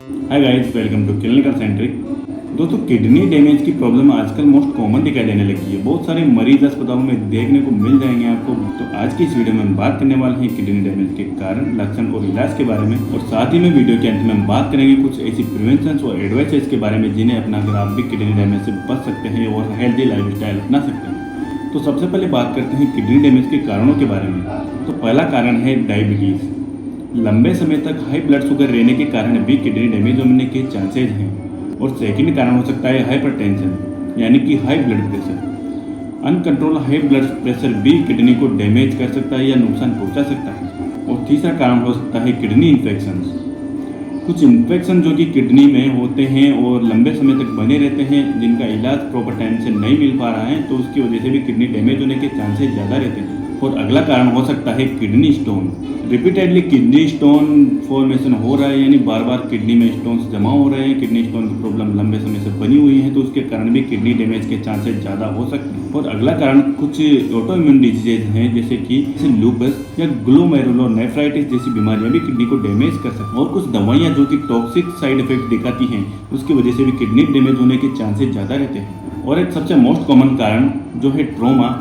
Hi guys, welcome to clinical centric. दोस्तों, kidney damage की problem आजकल मोस्ट कॉमन दिखाई देने लगी है। बहुत सारे मरीज अस्पतालों में देखने को मिल जाएंगे आपको। तो आज की इस वीडियो में हम बात करने वाले हैं किडनी डैमेज के कारण, लक्षण और इलाज के बारे में। और साथ ही में वीडियो के अंत में हम बात करेंगे कुछ ऐसी प्रिवेंशन और एडवाइसेस के बारे में जिन्हें अपनाकर आप भी किडनी डैमेज से बच सकते हैं और हेल्दी लाइफस्टाइल अपना सकते हैं। तो सबसे पहले बात करते हैं किडनी डैमेज के कारणों के बारे में। तो पहला कारण है डायबिटीज़। लंबे समय तक हाई ब्लड शुगर रहने के कारण भी किडनी डैमेज होने के चांसेज हैं। और सेकेंड कारण हो सकता है हाइपरटेंशन, यानी कि high blood pressure. Uncontrol high blood pressure भी किडनी को डैमेज कर सकता है या नुकसान पहुंचा सकता है। और तीसरा कारण हो सकता है किडनी इन्फेक्शन। कुछ इन्फेक्शन जो कि किडनी में होते हैं और लंबे समय तक बने रहते हैं, जिनका इलाज प्रॉपर टाइम से नहीं मिल पा रहा है, तो उसकी वजह से भी किडनी डैमेज होने के चांसेस ज़्यादा रहते हैं। और अगला कारण हो सकता है kidney stone. Repeatedly kidney stone formation हो रहा है, यानी बार बार किडनी में स्टोन्स जमा हो रहे हैं, किडनी स्टोन की प्रॉब्लम लंबे समय से बनी हुई है, तो उसके कारण भी किडनी डैमेज के चांसेस ज़्यादा हो सकते हैं। और अगला कारण कुछ ऑटो इम्यून डिजीजेज हैं, जैसे कि लूपस या ग्लोमेरुलोनेफ्राइटिस जैसी बीमारियां भी किडनी को डैमेज कर सकती हैं। और कुछ दवाइयां जो कि टॉक्सिक साइड इफेक्ट दिखाती हैं, उसकी वजह से भी किडनी डैमेज होने के चांसेस ज़्यादा रहते हैं। और एक सबसे मोस्ट कॉमन कारण जो है ट्रॉमा,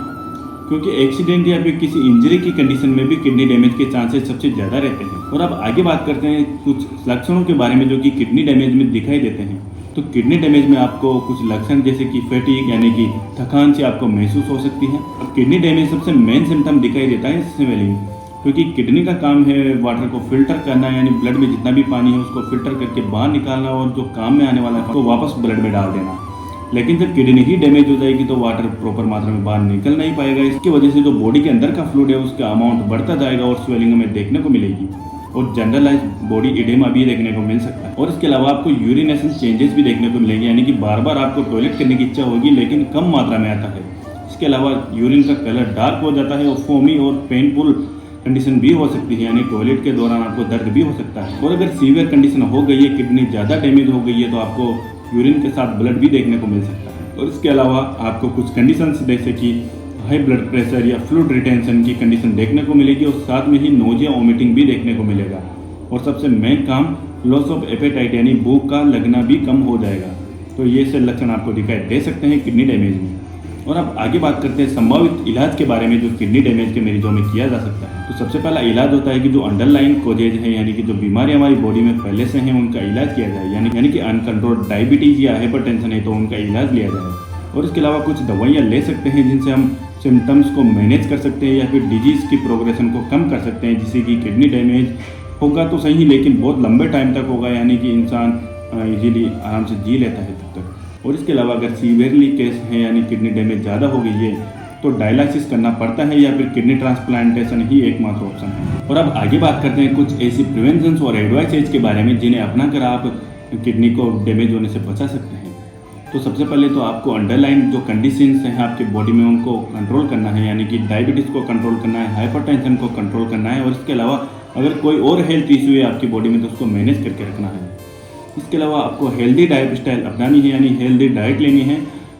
क्योंकि एक्सीडेंट या फिर किसी इंजरी की कंडीशन में भी किडनी डैमेज के चांसेस सबसे ज़्यादा रहते हैं। और अब आगे बात करते हैं कुछ लक्षणों के बारे में जो कि किडनी डैमेज में दिखाई देते हैं। तो किडनी डैमेज में आपको कुछ लक्षण जैसे कि फैटीग, यानी कि थकान से आपको महसूस हो सकती है। और किडनी डैमेज सबसे मेन सिम्टम दिखाई देता है स्वेलिंग, क्योंकि किडनी का काम है वाटर को फिल्टर करना, यानी ब्लड में जितना भी पानी है उसको फिल्टर करके बाहर निकालना और जो काम में आने वाला है तो वापस ब्लड में डाल देना। लेकिन जब किडनी ही डैमेज हो जाएगी तो वाटर प्रॉपर मात्रा में बाहर निकल नहीं पाएगा। इसकी वजह से जो बॉडी के अंदर का फ्लूइड है उसका अमाउंट बढ़ता जाएगा और स्वेलिंग हमें देखने को मिलेगी। और जनरलाइज बॉडी एडेमा भी देखने को मिल सकता है। और इसके अलावा आपको यूरिनेशन चेंजेस भी देखने को मिलेंगे, यानी कि बार बार आपको टॉयलेट करने की इच्छा होगी लेकिन कम मात्रा में आता है। इसके अलावा यूरिन का कलर डार्क हो जाता है और फोमी और पेनफुल कंडीशन भी हो सकती है, यानी टॉयलेट के दौरान आपको दर्द भी हो सकता है। और अगर सीवियर कंडीशन हो गई है, किडनी ज़्यादा डैमेज हो गई है, तो आपको यूरिन के साथ ब्लड भी देखने को मिल सकता है। और इसके अलावा आपको कुछ कंडीशंस जैसे कि हाई ब्लड प्रेशर या फ्लूइड रिटेंशन की कंडीशन देखने को मिलेगी और साथ में ही नोजिया वोमिटिंग भी देखने को मिलेगा। और सबसे मेन काम लॉस ऑफ एपेटाइट, यानी भूख का लगना भी कम हो जाएगा। तो ये से लक्षण आपको दिखाई दे सकते हैं किडनी डैमेज में। और अब आगे बात करते हैं संभावित इलाज के बारे में जो किडनी डैमेज के मरीजों में किया जा सकता है। तो सबसे पहला इलाज होता है कि जो अंडरलाइन कोजेज है, यानी कि जो बीमारी हमारी बॉडी में पहले से हैं, उनका इलाज किया जाए। यानी कि अनकंट्रोल्ड डायबिटीज़ या हाइपरटेंशन है तो उनका इलाज लिया जाए। और इसके अलावा कुछ दवाइयाँ ले सकते हैं जिनसे हम सिम्टम्स को मैनेज कर सकते हैं या फिर डिजीज़ की प्रोग्रेशन को कम कर सकते हैं, जिससे कि किडनी डैमेज होगा तो सही लेकिन बहुत लंबे टाइम तक होगा, यानी कि इंसान इजीली आराम से जी लेता है तब तक। और इसके अलावा अगर सीवियरली केस है, यानी किडनी डैमेज ज़्यादा हो गई है, तो डायलिसिस करना पड़ता है या फिर किडनी ट्रांसप्लांटेशन ही एकमात्र ऑप्शन है। और अब आगे बात करते हैं कुछ ऐसी प्रिवेंशन और एडवाइसेज के बारे में जिन्हें अपनाकर आप किडनी को डैमेज होने से बचा सकते हैं। तो सबसे पहले तो आपको अंडरलाइन जो कंडीशंस हैं आपके बॉडी में उनको कंट्रोल करना है, यानी कि डायबिटीज़ को कंट्रोल करना है, हाइपरटेंशन को कंट्रोल करना है। और इसके अलावा अगर कोई और हेल्थ इशू है आपकी बॉडी में तो उसको मैनेज करके रखना है। इसके अलावा आपको हेल्दी डाइट स्टाइल अपनानी है, यानी हेल्दी डाइट लेनी है,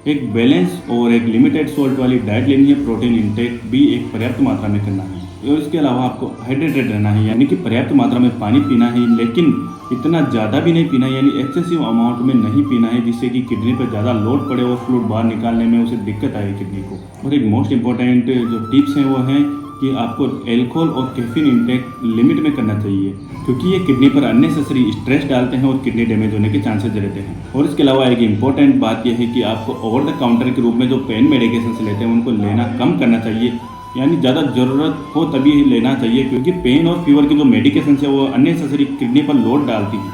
एक बैलेंस और एक लिमिटेड सॉल्ट वाली डाइट लेनी है। प्रोटीन इंटेक भी एक पर्याप्त मात्रा में करना है। और इसके अलावा आपको हाइड्रेटेड रहना है, यानी कि पर्याप्त मात्रा में पानी पीना है, लेकिन इतना ज़्यादा भी नहीं पीना है, यानी एक्सेसिव अमाउंट में नहीं पीना है जिससे कि किडनी पर ज़्यादा लोड पड़े और फ्लूइड बाहर निकालने में उसे दिक्कत आए किडनी को। और एक मोस्ट इंपॉर्टेंट जो टिप्स हैं वो हैं कि आपको एल्कोहल और कैफीन इंटेक लिमिट में करना चाहिए, क्योंकि ये किडनी पर अननेसेसरी स्ट्रेस डालते हैं और किडनी डैमेज होने के चांसेस रहते हैं। और इसके अलावा एक इम्पॉर्टेंट बात यह है कि आपको ओवर द काउंटर के रूप में जो पेन मेडिकेशन लेते हैं उनको लेना कम करना चाहिए, यानी ज़्यादा ज़रूरत हो तभी लेना चाहिए, क्योंकि पेन और फीवर की जो मेडिकेशन है वो अननेसेसरी किडनी पर लोड डालती हैं।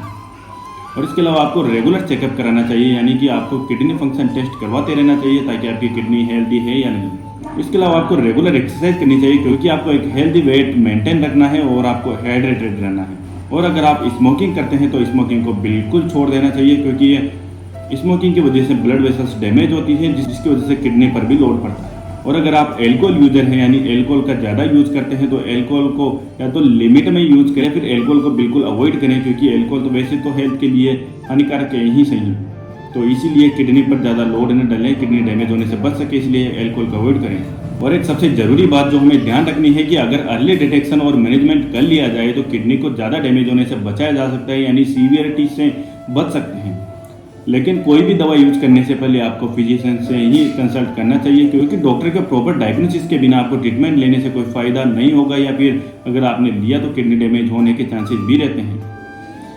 और इसके अलावा आपको रेगुलर चेकअप कराना चाहिए, यानी कि आपको किडनी फंक्शन टेस्ट करवाते रहना चाहिए ताकि आपकी किडनी हेल्दी है या नहीं। इसके अलावा आपको रेगुलर एक्सरसाइज करनी चाहिए, क्योंकि आपको एक हेल्दी वेट मेंटेन रखना है और आपको हाइड्रेटेड रहना है। और अगर आप स्मोकिंग करते हैं तो स्मोकिंग को बिल्कुल छोड़ देना चाहिए, क्योंकि ये स्मोकिंग की वजह से ब्लड वेसल्स डैमेज होती है, जिसकी वजह से किडनी पर भी लोड पड़ता है। और अगर आप एल्कोहल यूजर हैं, यानी एल्कोहल का ज़्यादा यूज़ करते हैं, तो एल्कोहल को या तो लिमिट में यूज़ करें, फिर एल्कोहल को बिल्कुल अवॉइड करें, क्योंकि एल्कोहल तो वैसे तो हेल्थ के लिए हानिकारक है ही सही। तो इसीलिए किडनी पर ज़्यादा लोड न डालें, किडनी डैमेज होने से बच सके, इसलिए एल्कोहल को अवॉइड करें। और एक सबसे ज़रूरी बात जो हमें ध्यान रखनी है कि अगर अर्ली डिटेक्शन और मैनेजमेंट कर लिया जाए तो किडनी को ज़्यादा डैमेज होने से बचाया जा सकता है, यानी सीवियरिटी से बच सकते हैं। लेकिन कोई भी दवा यूज करने से पहले आपको फिजिशियन से ही कंसल्ट करना चाहिए, क्योंकि डॉक्टर के प्रॉपर डायग्नोसिस के बिना आपको ट्रीटमेंट लेने से कोई फ़ायदा नहीं होगा, या फिर अगर आपने लिया तो किडनी डैमेज होने के चांसेस भी रहते हैं।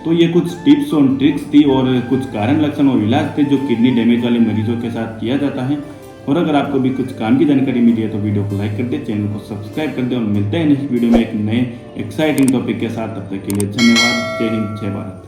तो ये कुछ टिप्स और ट्रिक्स थी और कुछ कारण, लक्षण और इलाज थे जो किडनी डैमेज वाले मरीजों के साथ किया जाता है। और अगर आपको भी कुछ काम की जानकारी मिली है तो वीडियो को लाइक कर दे, चैनल को सब्सक्राइब कर दे और मिलते हैं नेक्स्ट वीडियो में एक नए एक्साइटिंग टॉपिक के साथ। तब तक के लिए धन्यवाद। जय हिंद, जय भारत।